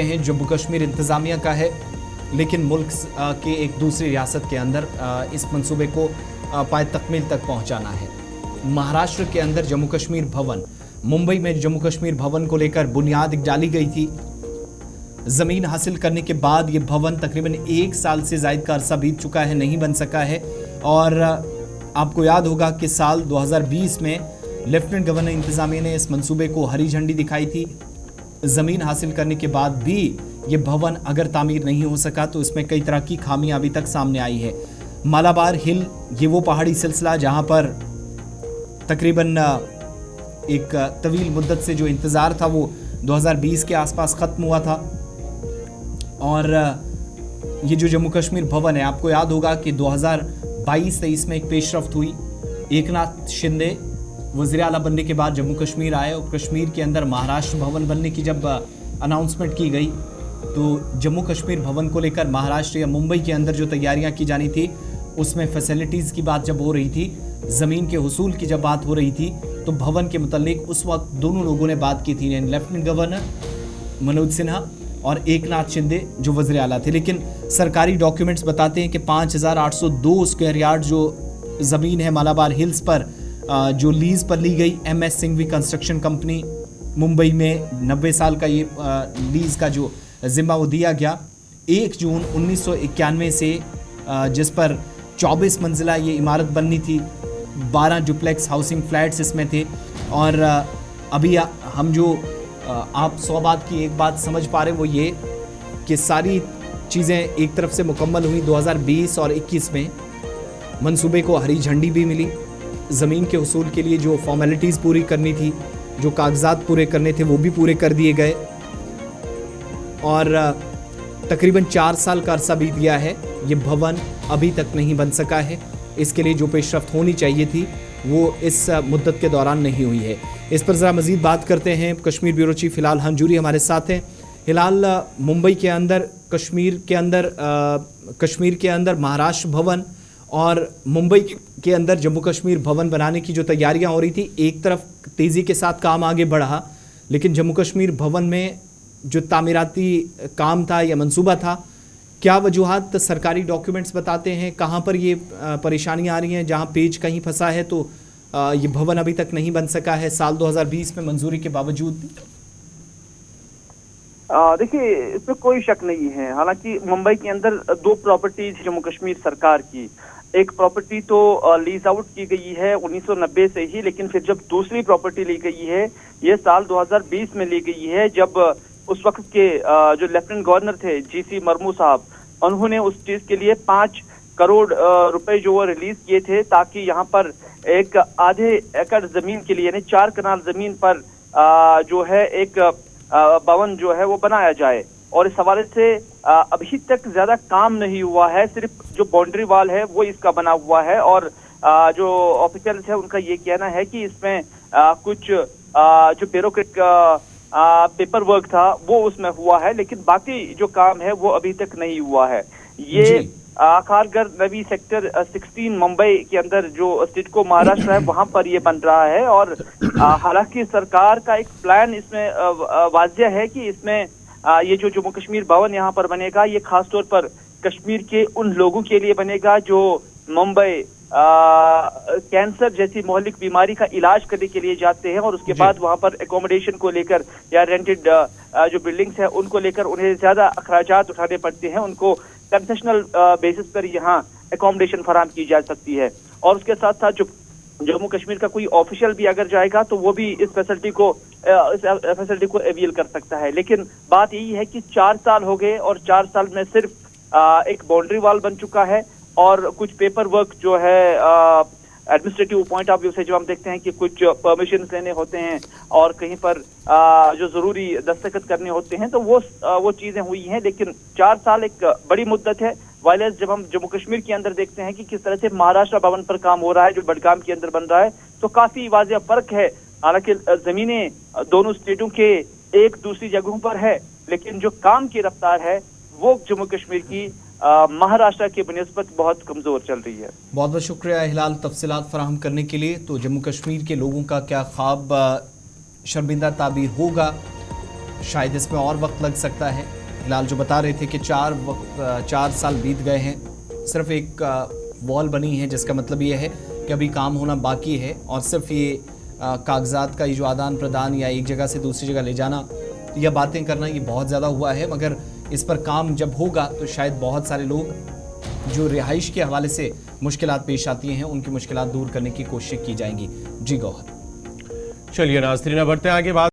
हैं जम्मू कश्मीर इंतज़ामिया का है, लेकिन मुल्क के एक दूसरी रियासत के अंदर इस मंसूबे को पाए तकमील तक पहुंचाना है। महाराष्ट्र के अंदर जम्मू कश्मीर भवन, मुंबई में जम्मू कश्मीर भवन को लेकर बुनियाद डाली गई थी। ज़मीन हासिल करने के बाद ये भवन तकरीबन 1 साल से ज़ायद का अरसा बीत चुका है, नहीं बन सका है। और आपको याद होगा कि साल 2020 में लेफ्टिनेंट गवर्नर इंतज़ामिया ने इस मंसूबे को हरी झंडी दिखाई थी। ज़मीन हासिल करने के बाद भी ये भवन अगर तामीर नहीं हो सका तो इसमें कई तरह की खामियां अभी तक सामने आई है। मालाबार हिल, ये वो पहाड़ी सिलसिला जहां पर तकरीबन एक तवील मुद्दत से जो इंतज़ार था वो 2020 के आसपास ख़त्म हुआ था। और ये जो जम्मू कश्मीर भवन है, आपको याद होगा कि 2022-23 में एक पेशरफ्त हुई। एकनाथ शिंदे वज़ीर आला बनने के बाद जम्मू कश्मीर आए और कश्मीर के अंदर महाराष्ट्र भवन बनने की जब अनाउंसमेंट की गई तो जम्मू कश्मीर भवन को लेकर महाराष्ट्र या मुंबई के अंदर जो तैयारियां की जानी थी उसमें फैसिलिटीज़ की बात जब हो रही थी, ज़मीन के हुसूल की जब बात हो रही थी, तो भवन के मुतालिक उस वक्त दोनों लोगों ने बात की थी, लेफ्टिनेंट गवर्नर मनोज सिन्हा और एकनाथ शिंदे जो वज़ीर आला थे। लेकिन सरकारी डॉक्यूमेंट्स बताते हैं कि 5802 स्क्वायर यार्ड जो ज़मीन है मालाबार हिल्स पर जो लीज़ पर ली गई MS Singhvi construction company, Mumbai में 90 साल का ये लीज़ का जो ज़िम्मा वो दिया गया 1 जून 1991 से, जिस पर 24 मंजिला ये इमारत बननी थी, 12 डुप्लेक्स हाउसिंग फ्लैट्स इसमें थे। और अभी हम जो आप 100 बात की एक बात समझ पा रहे वो ये कि सारी चीज़ें एक तरफ से मुकम्मल हुई। 2020 और 21 में मंसूबे को हरी झंडी भी मिली। ज़मीन के हुसूल के लिए जो फॉर्मेलिटीज़ पूरी करनी थी, जो कागजात पूरे करने थे वो भी पूरे कर दिए गए। और तकरीबन 4 साल का अरसा बीत गया है, ये भवन अभी तक नहीं बन सका है। इसके लिए जो पेशरफ्त होनी चाहिए थी वो इस मुद्दत के दौरान नहीं हुई है। इस पर ज़रा मज़ीद बात करते हैं। कश्मीर ब्यूरो चीफ हिलाल हंजूरी हमारे साथ हैं। हिलाल, मुंबई के अंदर कश्मीर के अंदर महाराष्ट्र भवन और मुंबई के अंदर जम्मू कश्मीर भवन बनाने की जो तैयारियां हो रही थी, एक तरफ तेज़ी के साथ काम आगे बढ़ा, लेकिन जम्मू कश्मीर भवन में जो तामीराती काम था या मंसूबा था, क्या वजूहात सरकारी डॉक्यूमेंट्स बताते हैं, कहाँ पर ये परेशानियां आ रही हैं, जहाँ पेज कहीं फंसा है तो ये भवन अभी तक नहीं बन सका है साल 2020 में मंजूरी के बावजूद? देखिए, इसमें कोई शक नहीं है। हालांकि मुंबई के अंदर 2 प्रॉपर्टीज जम्मू कश्मीर सरकार की, एक प्रॉपर्टी तो लीज आउट की गई है 1990 से ही, लेकिन फिर जब दूसरी प्रॉपर्टी ली गई है ये साल 2020 में ली गई है, जब उस वक्त के जो लेफ्टिनेंट गवर्नर थे GC मर्मू साहब, उन्होंने उस चीज के लिए 5 करोड़ रुपए जो वो रिलीज किए थे ताकि यहाँ पर एक आधे एकड़ जमीन के लिए यानी 4 कनाल जमीन पर जो है एक भवन जो है वो बनाया जाए। और इस हवाले से अभी तक ज्यादा काम नहीं हुआ है, सिर्फ जो बाउंड्री वॉल है वो इसका बना हुआ है। और जो ऑफिशियल्स है उनका ये कहना है कि इसमें कुछ जो ब्यूरोक्रेटिक पेपर वर्क था वो उसमें हुआ है, लेकिन बाकी जो काम है वो अभी तक नहीं हुआ है। ये खारगर नवी सेक्टर 16 मुंबई के अंदर जो सिडको महाराष्ट्र है वहां पर ये बन रहा है। और हालांकि सरकार का एक प्लान इसमें वाज़िया है कि इसमें ये जो जम्मू कश्मीर भवन यहाँ पर बनेगा ये खास तौर पर कश्मीर के उन लोगों के लिए बनेगा जो मुंबई कैंसर जैसी मोहलिक बीमारी का इलाज करने के लिए जाते हैं और उसके बाद वहां पर एकोमोडेशन को लेकर या रेंटेड जो बिल्डिंग्स है उनको लेकर उन्हें ज्यादा अखराजात उठाने पड़ते हैं। उनको कंसेशनल बेसिस पर यहाँ एकोमोडेशन फराहम की जा सकती है। और उसके साथ साथ जो जम्मू कश्मीर का कोई ऑफिशियल भी अगर जाएगा तो वो भी इस फैसिलिटी को अवेल कर सकता है। लेकिन बात यही है कि 4 साल हो गए और 4 साल में सिर्फ एक बाउंड्री वॉल बन चुका है और कुछ पेपर वर्क जो है एडमिनिस्ट्रेटिव पॉइंट ऑफ व्यू से जो हम देखते हैं कि कुछ परमिशन लेने होते हैं और कहीं पर जो जरूरी दस्तखत करने होते हैं तो वो चीजें हुई हैं। लेकिन 4 साल एक बड़ी मुद्दत है। वायलेंस जब हम जम्मू कश्मीर के अंदर देखते हैं कि किस तरह से महाराष्ट्र भवन पर काम हो रहा है जो बडगाम के अंदर बन रहा है, तो काफी वाज़िया फर्क है। हालांकि जमीनें दोनों स्टेटों के एक दूसरी जगहों पर है, लेकिन जो काम की रफ्तार है वो जम्मू कश्मीर की महाराष्ट्र की बनिस्बत बहुत कमज़ोर चल रही है। बहुत बहुत शुक्रिया हिलाल तफसीलात फराहम करने के लिए। तो जम्मू कश्मीर के लोगों का क्या ख्वाब शर्मिंदा ताबीर होगा शायद इसमें और वक्त लग सकता है। फिलहाल जो बता रहे थे कि 4 साल बीत गए हैं, सिर्फ एक वॉल बनी है, जिसका मतलब ये है कि अभी काम होना बाकी है और सिर्फ ये कागजात का ये जो आदान प्रदान या एक जगह से दूसरी जगह ले जाना या बातें करना ये बहुत ज़्यादा हुआ है। मगर इस पर काम जब होगा तो शायद बहुत सारे लोग जो रिहाइश के हवाले से मुश्किलात पेश आती हैं उनकी मुश्किलात दूर करने की कोशिश की जाएंगी। जी गौहर। चलिए नाज़रीन, बढ़ते हैं आगे बात